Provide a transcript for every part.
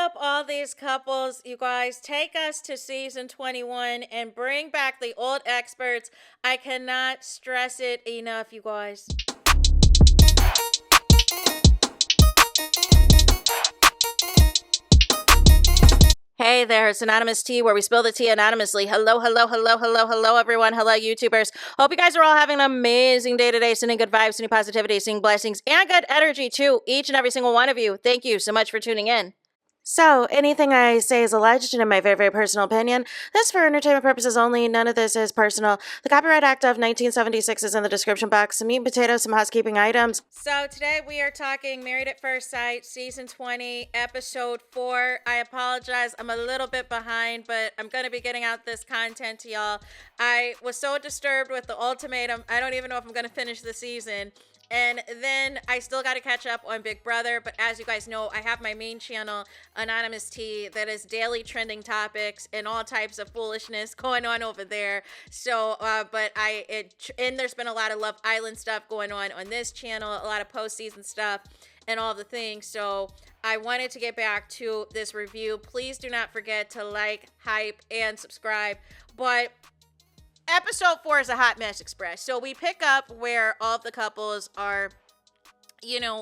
up all these couples, you guys. Take us to season 21 and bring back the old experts. I cannot stress it enough, you guys. Hey there, it's Anonymous Tea, where we spill the tea anonymously. Hello, hello, hello, hello, hello, everyone. Hello, YouTubers. Hope you guys are all having an amazing day today, sending good vibes, sending positivity, sending blessings, and good energy to each and every single one of you. Thank you so much for tuning in. So, anything I say is alleged and in my very, very personal opinion. This is for entertainment purposes only. None of this is personal. The Copyright Act of 1976 is in the description box. Some meat and potatoes, some housekeeping items. So, today we are talking Married at First Sight, Season 20, Episode 4. I apologize. I'm a little bit behind, but I'm going to be getting out this content to y'all. I was so disturbed with the ultimatum. I don't even know if I'm going to finish the season. And then I still got to catch up on Big Brother. But as you guys know, I have my main channel, Anonymous Tea, that is daily trending topics and all types of foolishness going on over there. So, and there's been a lot of Love Island stuff going on this channel, a lot of postseason stuff and all the things. So I wanted to get back to this review. Please do not forget to like, hype, and subscribe. But Episode 4 is a hot mess express. So we pick up where all of the couples are,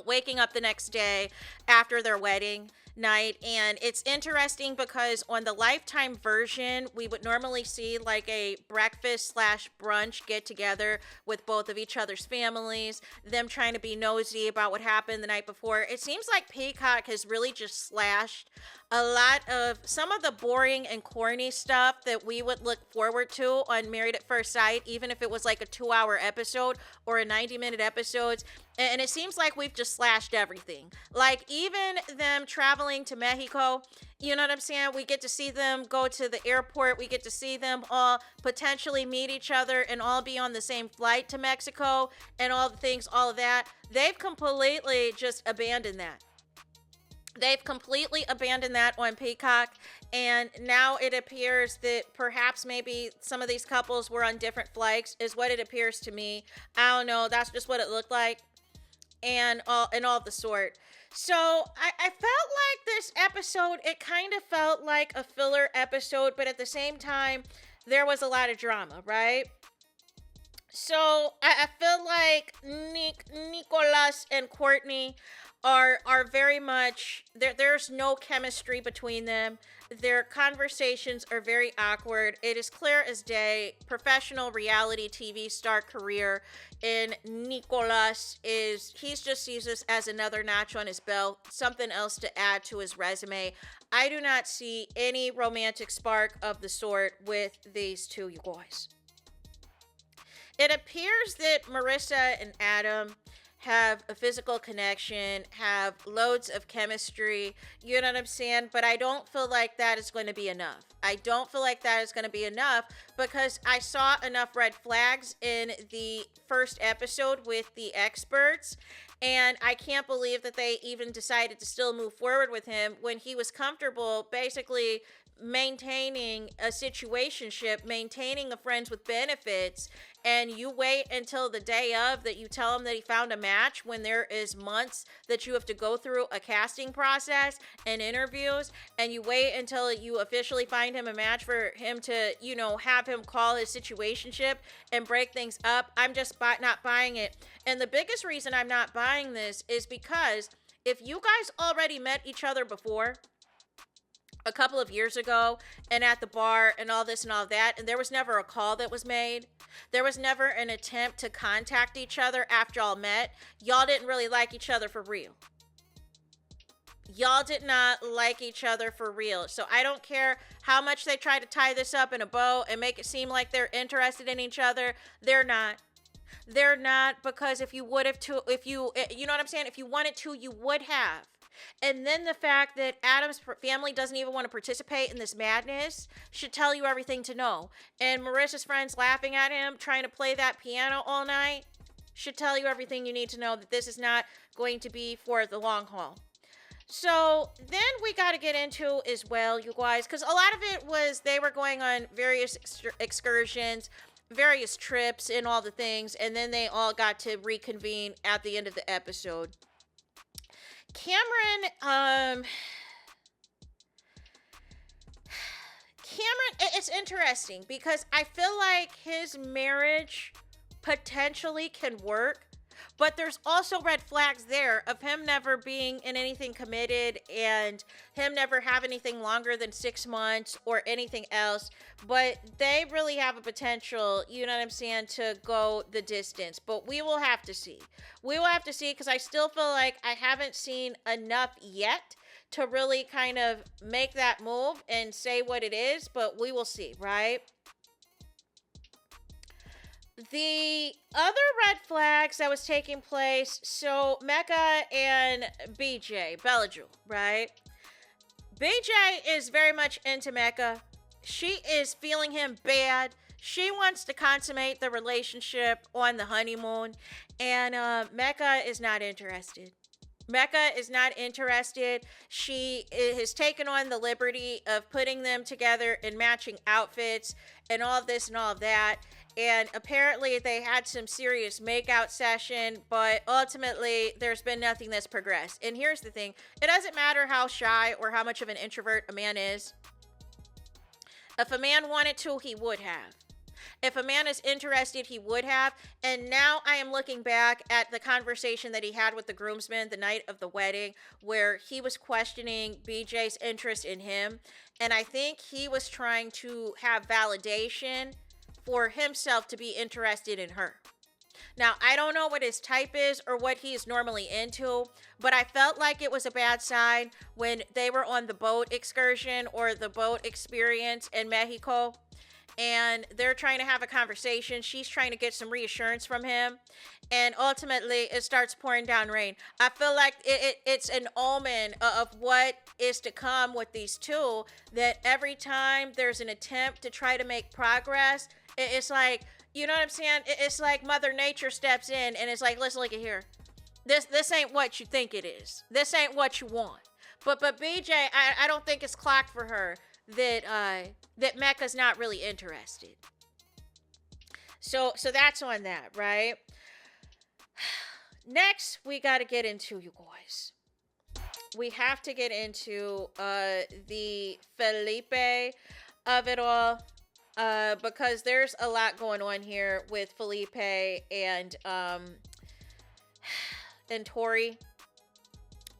waking up the next day after their wedding night. And it's interesting because on the Lifetime version, we would normally see like a breakfast / brunch get together with both of each other's families, them trying to be nosy about what happened the night before. It seems like Peacock has really just slashed a lot of some of the boring and corny stuff that we would look forward to on Married at First Sight, even if it was like a 2-hour episode or a 90-minute episode. And it seems like we've just slashed everything. Like even them traveling to Mexico, you know what I'm saying? We get to see them go to the airport. We get to see them all potentially meet each other and all be on the same flight to Mexico and all the things, all of that. They've completely just abandoned that. They've completely abandoned that on Peacock, and now it appears that perhaps maybe some of these couples were on different flights, is what it appears to me. I don't know. That's just what it looked like, and all the sort. So I felt like this episode, it kind of felt like a filler episode, but at the same time, there was a lot of drama, right? So I feel like Nicholas and Courtney are very much there's no chemistry between them. Their conversations are very awkward. It is clear as day professional reality TV star career in Nicholas he's just sees this as another notch on his belt, something else to add to his resume. I do not see any romantic spark of the sort with these two, you guys. It appears that Marissa and Adam have a physical connection, have loads of chemistry, you know what I'm saying? But I don't feel like that is going to be enough. I don't feel like that is going to be enough because I saw enough red flags in the first episode with the experts, and I can't believe that they even decided to still move forward with him when he was comfortable basically maintaining a situationship, maintaining a friends with benefits, and you wait until the day of that you tell him that he found a match when there is months that you have to go through a casting process and interviews, and you wait until you officially find him a match for him to, have him call his situationship and break things up. I'm just not buying it. And the biggest reason I'm not buying this is because if you guys already met each other before, a couple of years ago, and at the bar and all this and all that, and there was never a call that was made. There was never an attempt to contact each other after y'all met. Y'all didn't really like each other for real. Y'all did not like each other for real. So I don't care how much they try to tie this up in a bow and make it seem like they're interested in each other. They're not. They're not, because if you would have you know what I'm saying? If you wanted to, you would have. And then the fact that Adam's family doesn't even want to participate in this madness should tell you everything to know. And Marissa's friends laughing at him, trying to play that piano all night, should tell you everything you need to know that this is not going to be for the long haul. So then we got to get into as well, you guys, because a lot of it was they were going on various excursions, various trips and all the things, and then they all got to reconvene at the end of the episode. Cameron, it's interesting because I feel like his marriage potentially can work, but there's also red flags there of him never being in anything committed and him never have anything longer than 6 months or anything else. But they really have a potential, you know what I'm saying, to go the distance. But we will have to see. We will have to see, because I still feel like I haven't seen enough yet to really kind of make that move and say what it is. But we will see, right? The other red flags that was taking place, so Mecca and BJ Bell, right? BJ is very much into Mecca. She is feeling him bad. She wants to consummate the relationship on the honeymoon, and Mecca is not interested. Mecca is not interested. She has taken on the liberty of putting them together in matching outfits and all of this and all of that. And apparently they had some serious makeout session, but ultimately there's been nothing that's progressed. And here's the thing. It doesn't matter how shy or how much of an introvert a man is. If a man wanted to, he would have. If a man is interested, he would have. And now I am looking back at the conversation that he had with the groomsmen the night of the wedding, where he was questioning BJ's interest in him. And I think he was trying to have validation for himself to be interested in her. Now, I don't know what his type is or what he is normally into, but I felt like it was a bad sign when they were on the boat excursion or the boat experience in Mexico, and they're trying to have a conversation. She's trying to get some reassurance from him, and ultimately it starts pouring down rain. I feel like it's an omen of what is to come with these two, that every time there's an attempt to try to make progress, it's like, you know what I'm saying? It's like Mother Nature steps in and it's like, listen, look at here. This ain't what you think it is. This ain't what you want. But BJ, I don't think it's clocked for her that Mecca's not really interested. So that's on that, right? Next, we got to get into, you guys. We have to get into the Felipe of it all. Because there's a lot going on here with Felipe and Tori.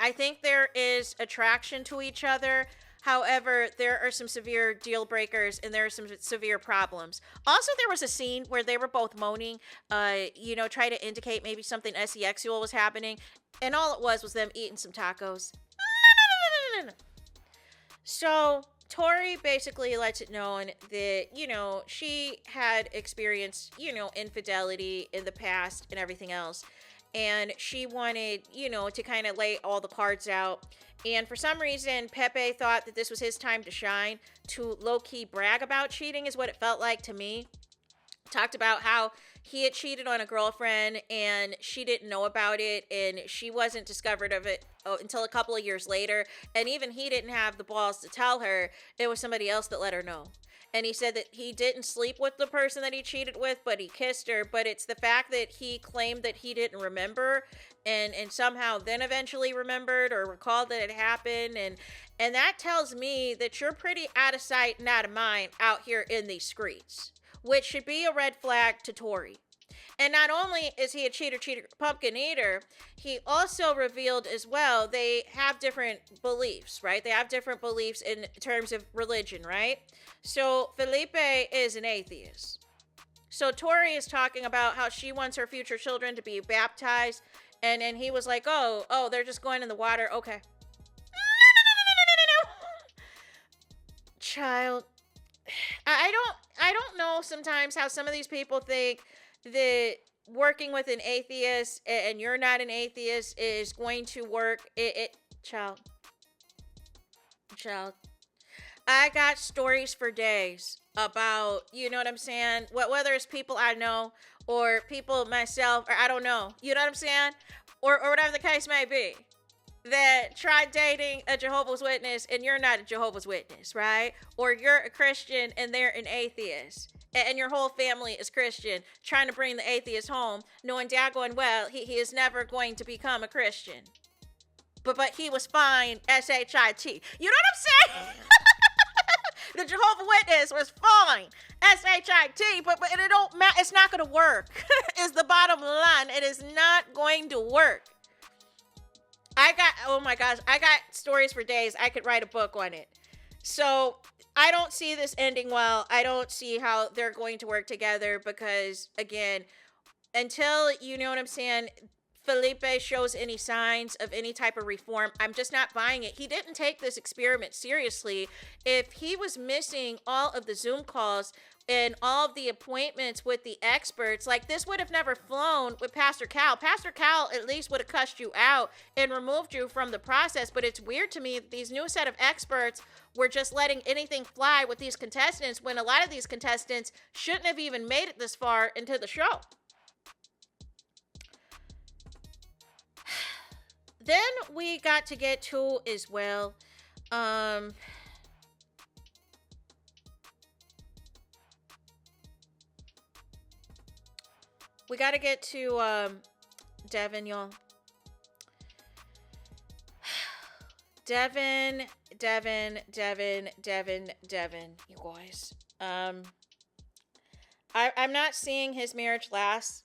I think there is attraction to each other. However, there are some severe deal breakers and there are some severe problems. Also, there was a scene where they were both moaning, try to indicate maybe something sexual was happening. And all it was them eating some tacos. No. So Tori basically lets it known that, she had experienced, infidelity in the past and everything else. And she wanted, to kind of lay all the cards out. And for some reason, Pepe thought that this was his time to shine, to low-key brag about cheating is what it felt like to me. Talked about how he had cheated on a girlfriend and she didn't know about it, and she wasn't discovered of it until a couple of years later. And even he didn't have the balls to tell her. It was somebody else that let her know. And he said that he didn't sleep with the person that he cheated with, but he kissed her. But it's the fact that he claimed that he didn't remember and somehow then eventually remembered or recalled that it happened. And that tells me that you're pretty out of sight and out of mind out here in these streets, which should be a red flag to Tori. And not only is he a cheater, pumpkin eater, he also revealed as well they have different beliefs, right? They have different beliefs in terms of religion, right? So Felipe is an atheist. So Tori is talking about how she wants her future children to be baptized. And he was like, oh, they're just going in the water. Okay. No. Child, I don't know sometimes how some of these people think that working with an atheist and you're not an atheist is going to work. Child. I got stories for days about, you know what I'm saying? Whether it's people I know or people myself, or I don't know, you know what I'm saying? Or whatever the case may be, that tried dating a Jehovah's Witness and you're not a Jehovah's Witness, right? Or you're a Christian and they're an atheist. And your whole family is Christian, trying to bring the atheist home, knowing daggone well he is never going to become a Christian. But he was fine, SHIT. You know what I'm saying? The Jehovah's Witness was fine. S-H-I-T, but it don't matter. It's not going to work. Is the bottom line. It is not going to work. Oh my gosh, I got stories for days. I could write a book on it. So I don't see this ending well. I don't see how they're going to work together because, again, until, you know what I'm saying, Felipe shows any signs of any type of reform, I'm just not buying it. He didn't take this experiment seriously. If he was missing all of the Zoom calls and all of the appointments with the experts, like, this would have never flown with Pastor Cal. Pastor Cal at least would have cussed you out and removed you from the process. But it's weird to me that these new set of experts were just letting anything fly with these contestants when a lot of these contestants shouldn't have even made it this far into the show. Then we got to get to as well, we got to get to Devin, y'all. Devin, you guys. I'm not seeing his marriage last.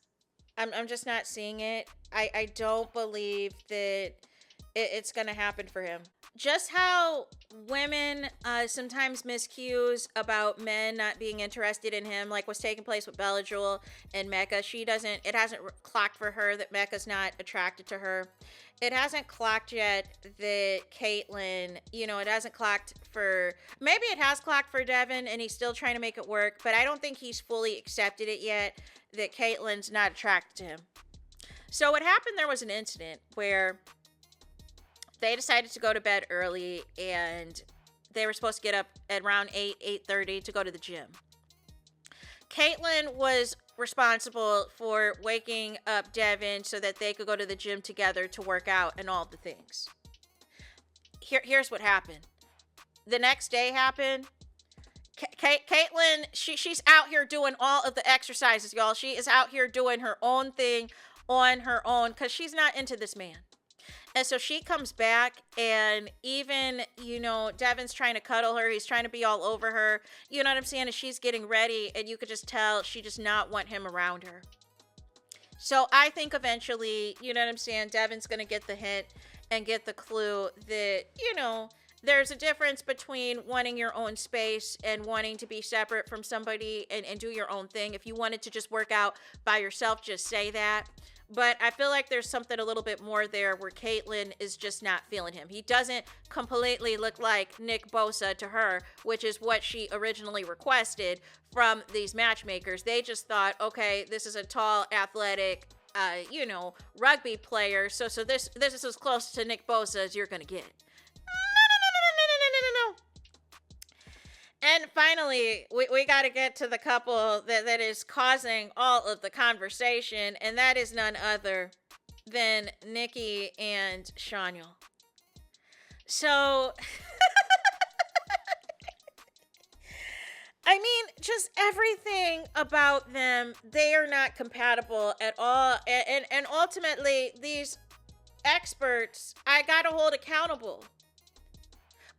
I'm just not seeing it. I don't believe that it's going to happen for him. Just how women sometimes miscues about men not being interested in him, like what's taking place with Bella Jewel and Mecca. It hasn't clocked for her that Mecca's not attracted to her. It hasn't clocked yet that Caitlyn, it hasn't clocked for, maybe it has clocked for Devin and he's still trying to make it work, but I don't think he's fully accepted it yet that Caitlyn's not attracted to him. So what happened, there was an incident where they decided to go to bed early and they were supposed to get up at around 8:30 to go to the gym. Caitlyn was responsible for waking up Devin so that they could go to the gym together to work out and all the things. Here's what happened. The next day happened. Caitlyn, she's out here doing all of the exercises, y'all. She is out here doing her own thing on her own because she's not into this man. And so she comes back and even, Devin's trying to cuddle her. He's trying to be all over her. You know what I'm saying? And she's getting ready and you could just tell she does not want him around her. So I think eventually, you know what I'm saying, Devin's going to get the hint and get the clue that, there's a difference between wanting your own space and wanting to be separate from somebody and do your own thing. If you wanted to just work out by yourself, just say that. But I feel like there's something a little bit more there where Caitlyn is just not feeling him. He doesn't completely look like Nick Bosa to her, which is what she originally requested from these matchmakers. They just thought, okay, this is a tall, athletic, rugby player. So this is as close to Nick Bosa as you're going to get. No. And finally, we got to get to the couple that is causing all of the conversation, and that is none other than Nikki and Shaaniel. So, I mean, just everything about them, they are not compatible at all. And ultimately, these experts, I got to hold accountable.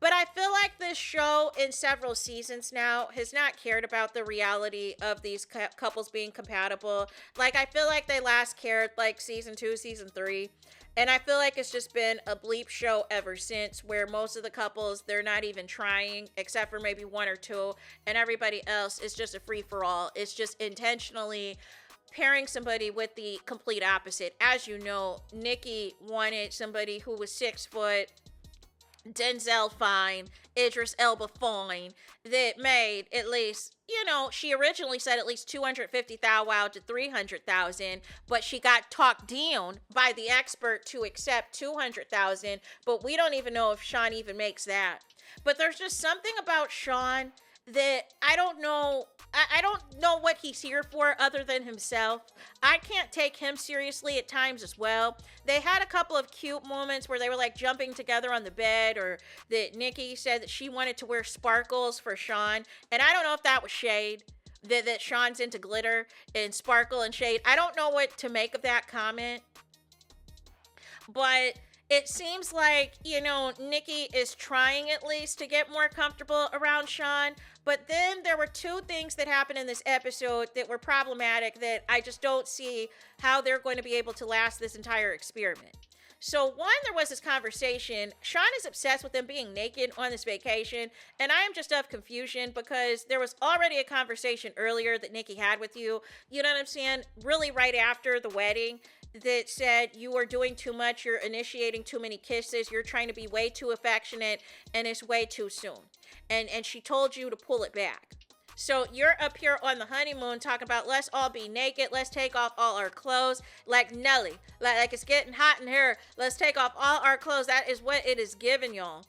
But I feel like this show in several seasons now has not cared about the reality of these couples being compatible. Like, I feel like they last cared like season 2, season 3. And I feel like it's just been a bleep show ever since, where most of the couples, they're not even trying except for maybe 1 or 2. And everybody else is just a free-for-all. It's just intentionally pairing somebody with the complete opposite. As you know, Nikki wanted somebody who was 6 foot, Denzel fine, Idris Elba fine, that made at least, she originally said at least 250,000 to 300,000, but she got talked down by the expert to accept 200,000, but we don't even know if Sean even makes that. But there's just something about Sean that I don't know what he's here for other than himself. I can't take him seriously at times as well. They had a couple of cute moments where they were like jumping together on the bed, or that Nikki said that she wanted to wear sparkles for Sean. And I don't know if that was shade, that Sean's into glitter and sparkle and shade. I don't know what to make of that comment. But it seems like, Nikki is trying at least to get more comfortable around Shawn. But then there were two things that happened in this episode that were problematic that I just don't see how they're going to be able to last this entire experiment. So one, there was this conversation. Shawn is obsessed with them being naked on this vacation, and I am just of confusion because there was already a conversation earlier that Nikki had with you. You know what I'm saying? Really right after the wedding, that said you are doing too much, you're initiating too many kisses, you're trying to be way too affectionate, and it's way too soon. And she told you to pull it back. So you're up here on the honeymoon talking about let's all be naked, let's take off all our clothes, like Nelly, like it's getting hot in here, let's take off all our clothes. That is what it is giving y'all.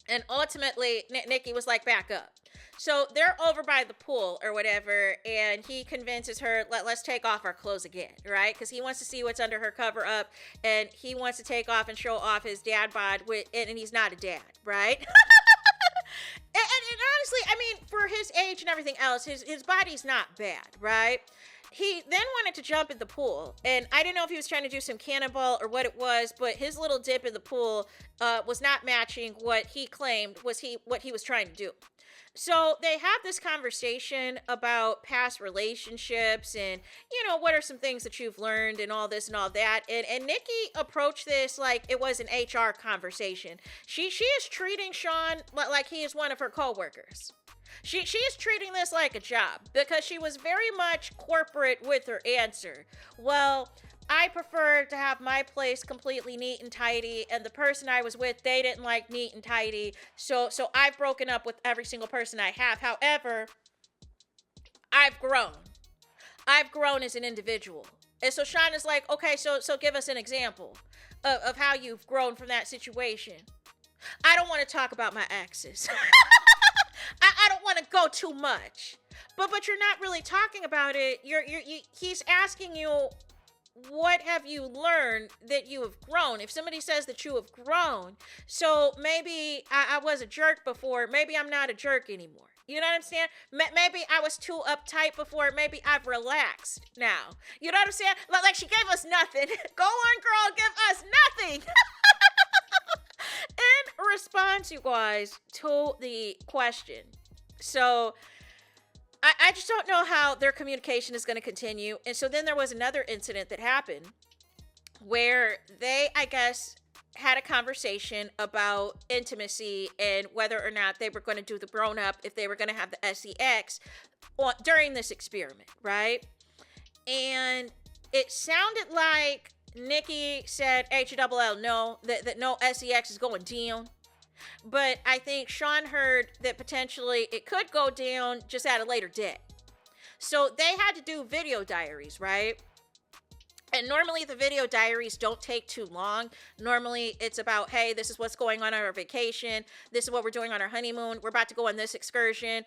And ultimately, Nikki was like, back up. So they're over by the pool or whatever, and he convinces her, let's take off our clothes again, right? Because he wants to see what's under her cover up, and he wants to take off and show off his dad bod, and he's not a dad, right? And honestly, I mean, for his age and everything else, his body's not bad, right? He then wanted to jump in the pool, and I didn't know if he was trying to do some cannonball or what it was, but his little dip in the pool was not matching what he claimed was what he was trying to do. So they have this conversation about past relationships and, what are some things that you've learned and all this and all that. And Nikki approached this like it was an HR conversation. She is treating Shawn like he is one of her coworkers. She is treating this like a job because she was very much corporate with her answer. Well, I prefer to have my place completely neat and tidy, and the person I was with, they didn't like neat and tidy, so I've broken up with every single person I have. However, I've grown as an individual. And so Shawn is like, okay, so give us an example of how you've grown from that situation. I don't want to talk about my exes. I don't want to go too much. But you're not really talking about it. He's asking you, what have you learned that you have grown? If somebody says that you have grown, so maybe I was a jerk before, maybe I'm not a jerk anymore. You know what I'm saying? Maybe I was too uptight before, maybe I've relaxed now. You know what I'm saying? Like she gave us nothing. Go on, girl, give us nothing. In response, you guys, to the question. So I just don't know how their communication is going to continue. And so then there was another incident that happened where they, I guess, had a conversation about intimacy and whether or not they were going to do the grown up, if they were going to have the sex during this experiment, right? And it sounded like Nikki said, H-double-L, no, that no sex is going down. But I think Shawn heard that potentially it could go down just at a later date. So they had to do video diaries, right? And normally the video diaries don't take too long. Normally it's about, hey, this is what's going on our vacation. This is what we're doing on our honeymoon. We're about to go on this excursion.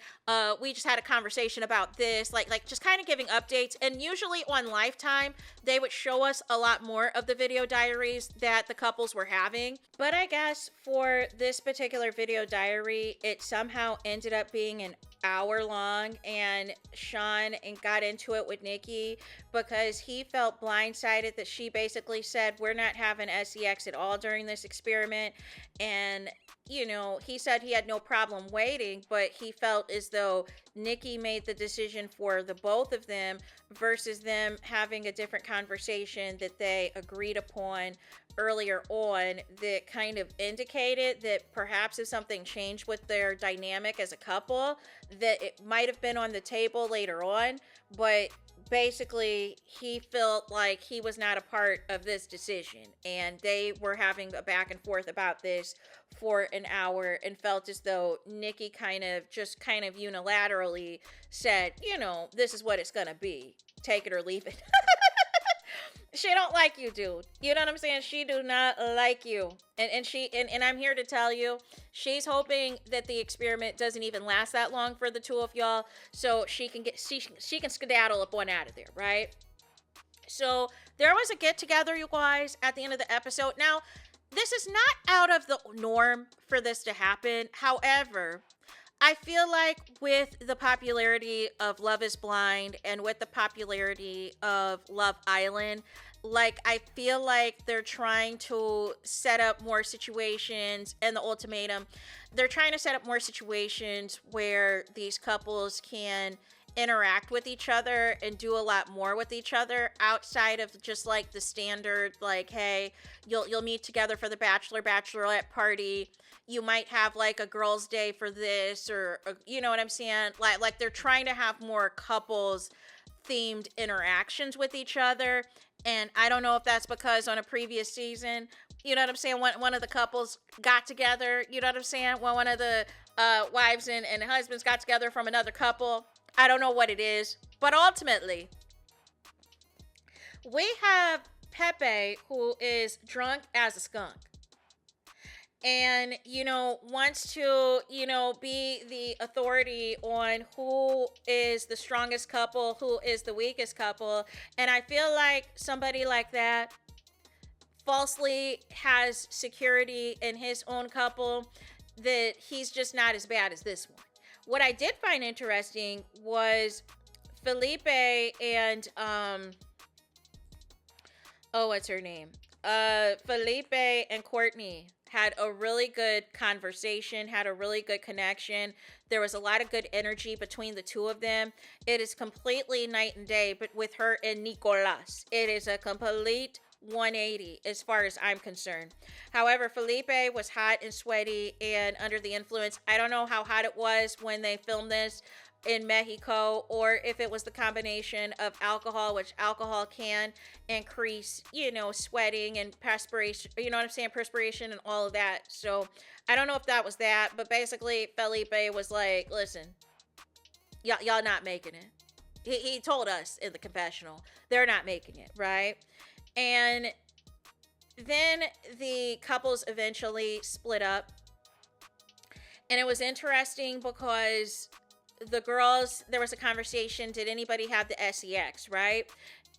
We just had a conversation about this, like just kind of giving updates. And usually on Lifetime, they would show us a lot more of the video diaries that the couples were having. But I guess for this particular video diary, it somehow ended up being an hour long, and Shawn got into it with Nikki because he felt blindsided that she basically said we're not having sex at all during this experiment. And he said he had no problem waiting, but he felt as though Nikki made the decision for the both of them versus them having a different conversation that they agreed upon earlier on that kind of indicated that perhaps if something changed with their dynamic as a couple, that it might have been on the table later on. But basically, he felt like he was not a part of this decision, and they were having a back and forth about this for an hour and felt as though Nikki kind of unilaterally said, this is what it's gonna be. Take it or leave it. She don't like you, dude. You know what I'm saying? She do not like you. And I'm here to tell you, she's hoping that the experiment doesn't even last that long for the two of y'all, so she can skedaddle up on out of there, right? So there was a get together, you guys, at the end of the episode. Now, this is not out of the norm for this to happen. However, I feel like with the popularity of Love is Blind and with the popularity of Love Island, like, I feel like they're trying to set up more situations, and the ultimatum, they're trying to set up more situations where these couples can interact with each other and do a lot more with each other outside of just like the standard, like, hey, you'll meet together for the bachelorette party. You might have like a girls' day for this, or you know what I'm saying? Like they're trying to have more couples themed interactions with each other. And I don't know if that's because on a previous season, you know what I'm saying, one of the couples got together, you know what I'm saying, one of the wives and husbands got together from another couple. I don't know what it is, but ultimately, we have Pepe, who is drunk as a skunk, and, you know, wants to, you know, be the authority on who is the strongest couple, who is the weakest couple. And I feel like somebody like that falsely has security in his own couple, that he's just not as bad as this one. What I did find interesting was Felipe and what's her name? Felipe and Courtney had a really good conversation, had a really good connection. There was a lot of good energy between the two of them. It is completely night and day, but with her and Nicolas, it is a complete 180 as far as I'm concerned. However, Felipe was hot and sweaty and under the influence. I don't know how hot it was when they filmed this in Mexico, or if it was the combination of alcohol, which alcohol can increase, you know, sweating and perspiration, you know what I'm saying, perspiration and all of that. So I don't know if that was that, but basically Felipe was like, listen, y'all not making it. He told us in the confessional, they're not making it, right? And then the couples eventually split up. And it was interesting because the girls, there was a conversation, did anybody have the SEX, right?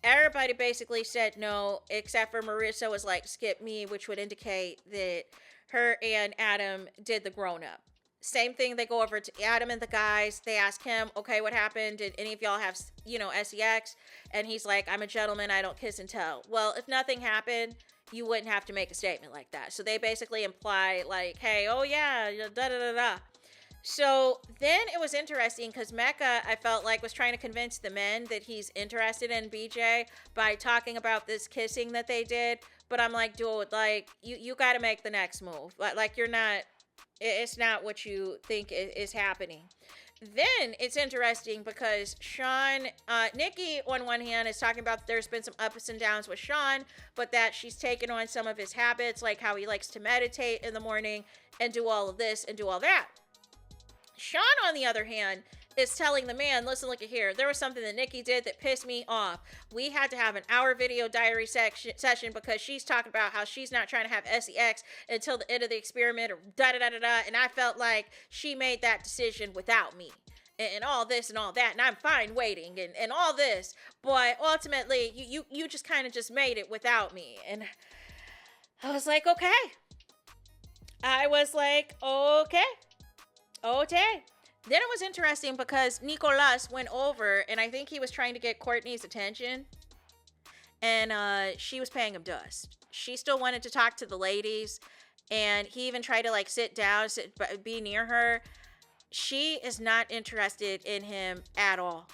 Everybody basically said no, except for Marissa was like, skip me, which would indicate that her and Adam did the grown-up. Same thing, they go over to Adam and the guys, they ask him, okay, what happened? Did any of y'all have, you know, SEX? And he's like, I'm a gentleman, I don't kiss and tell. Well, if nothing happened, you wouldn't have to make a statement like that. So they basically imply like, hey, oh yeah, da da da da. So then it was interesting because Mecca, I felt like, was trying to convince the men that he's interested in BJ by talking about this kissing that they did. But I'm like, dude, like, you got to make the next move. Like you're not, it's not what you think is happening. Then it's interesting because Sean, Nikki on one hand is talking about there's been some ups and downs with Sean, but that she's taken on some of his habits, like how he likes to meditate in the morning and do all of this and do all that. Sean, on the other hand, is telling the man, listen, look at here. There was something that Nikki did that pissed me off. We had to have an hour video diary session because she's talking about how she's not trying to have SEX until the end of the experiment, or da-da-da-da-da. And I felt like she made that decision without me. And all this and all that. And I'm fine waiting and all this. But ultimately, you just kind of just made it without me. And I was like, okay. Okay. Then it was interesting because Nicolas went over, and I think he was trying to get Courtney's attention, and she was paying him dust. She still wanted to talk to the ladies, and he even tried to like sit down, be near her. She is not interested in him at all.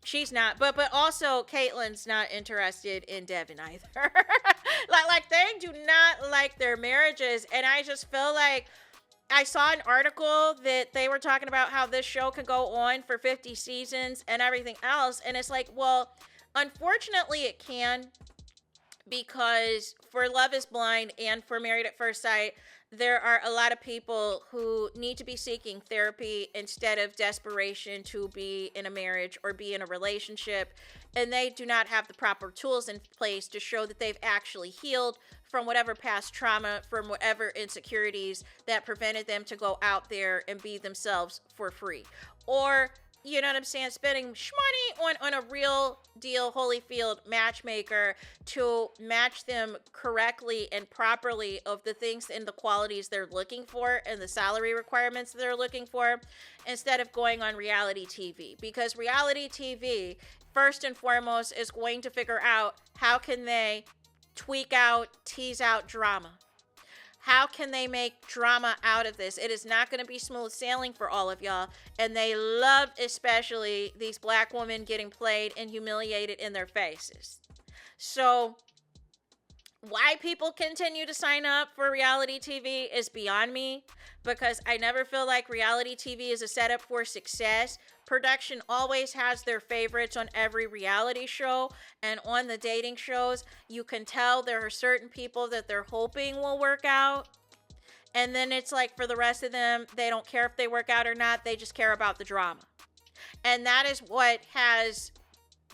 She's not, but also Caitlyn's not interested in Devin either. like they do not like their marriages, and I just feel like I saw an article that they were talking about how this show could go on for 50 seasons and everything else. And it's like, well, unfortunately it can, because for Love is Blind and for Married at First Sight, there are a lot of people who need to be seeking therapy instead of desperation to be in a marriage or be in a relationship. And they do not have the proper tools in place to show that they've actually healed from whatever past trauma, from whatever insecurities that prevented them to go out there and be themselves for free. Or you know what I'm saying, spending money on a real deal Holyfield matchmaker to match them correctly and properly of the things and the qualities they're looking for and the salary requirements they're looking for, instead of going on reality TV. Because reality TV, first and foremost, is going to figure out how can they tweak out, tease out drama. How can they make drama out of this? It is not going to be smooth sailing for all of y'all. And they love especially these black women getting played and humiliated in their faces. So why people continue to sign up for reality TV is beyond me, because I never feel like reality TV is a setup for success. Production always has their favorites on every reality show, and on the dating shows, you can tell there are certain people that they're hoping will work out. And then it's like for the rest of them, they don't care if they work out or not. They just care about the drama. And that is what has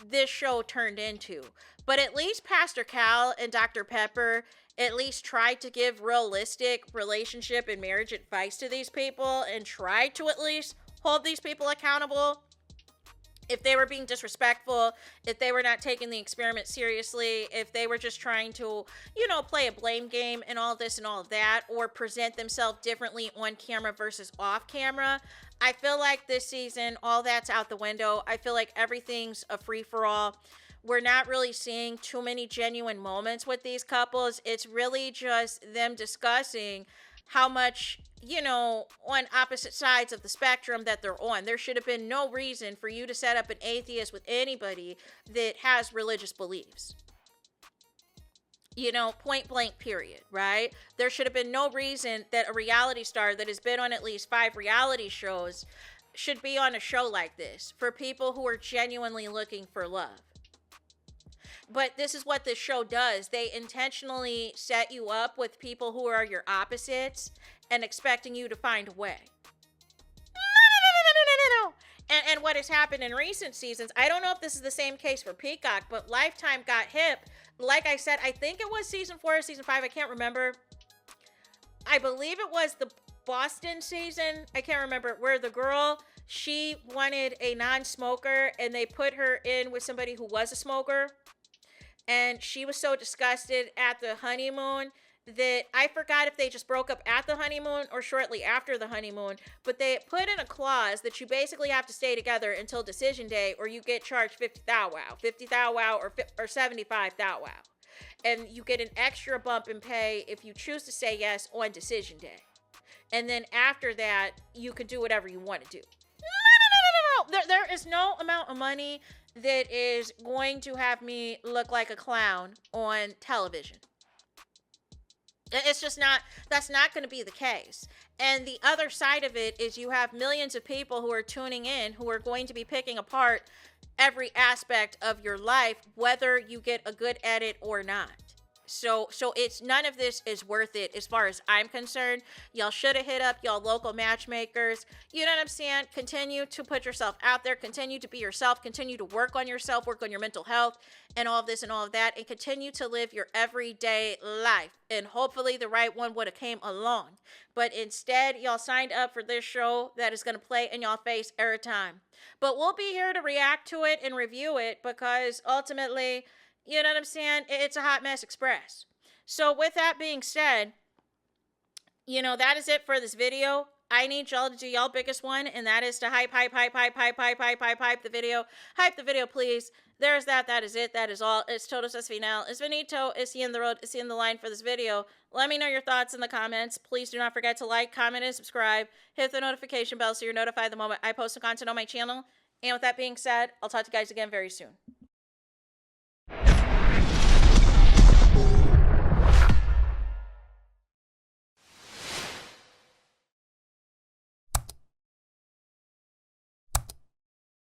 this show turned into. But at least Pastor Cal and Dr. Pepper at least tried to give realistic relationship and marriage advice to these people and tried to at least hold these people accountable. If they were being disrespectful, if they were not taking the experiment seriously, if they were just trying to, play a blame game and all this and all of that, or present themselves differently on camera versus off camera, I feel like this season, all that's out the window. I feel like everything's a free-for-all. We're not really seeing too many genuine moments with these couples. It's really just them discussing how much, on opposite sides of the spectrum that they're on. There should have been no reason for you to set up an atheist with anybody that has religious beliefs. Point blank, period, right? There should have been no reason that a reality star that has been on at least 5 reality shows should be on a show like this for people who are genuinely looking for love. But this is what this show does. They intentionally set you up with people who are your opposites and expecting you to find a way. No. And what has happened in recent seasons, I don't know if this is the same case for Peacock, but Lifetime got hip. Like I said, I think it was season 4 or season 5. I can't remember. I believe it was the Boston season. I can't remember, where the girl, she wanted a non-smoker and they put her in with somebody who was a smoker. And she was so disgusted at the honeymoon that I forgot if they just broke up at the honeymoon or shortly after the honeymoon. But they put in a clause that you basically have to stay together until decision day or you get charged 50 thou wow or 75 thou wow. And you get an extra bump in pay if you choose to say yes on decision day. And then after that, you could do whatever you want to do. No. There is no amount of money that is going to have me look like a clown on television. It's just not, that's not going to be the case. And the other side of it is you have millions of people who are tuning in, who are going to be picking apart every aspect of your life, whether you get a good edit or not. So it's, none of this is worth it as far as I'm concerned. Y'all should have hit up y'all local matchmakers. You know what I'm saying? Continue to put yourself out there. Continue to be yourself. Continue to work on yourself, work on your mental health and all of this and all of that. And continue to live your everyday life. And hopefully the right one would have came along. But instead, y'all signed up for this show that is going to play in y'all face every time. But we'll be here to react to it and review it because ultimately, you know what I'm saying? It's a hot mess express. So with that being said, that is it for this video. I need y'all to do y'all biggest one, and that is to hype the video. Hype the video, please. There's that. That is it. That is all. It's todos es final. It's finito. It's the end of the road. It's the end of the line for this video. Let me know your thoughts in the comments. Please do not forget to like, comment, and subscribe. Hit the notification bell so you're notified the moment I post the content on my channel. And with that being said, I'll talk to you guys again very soon.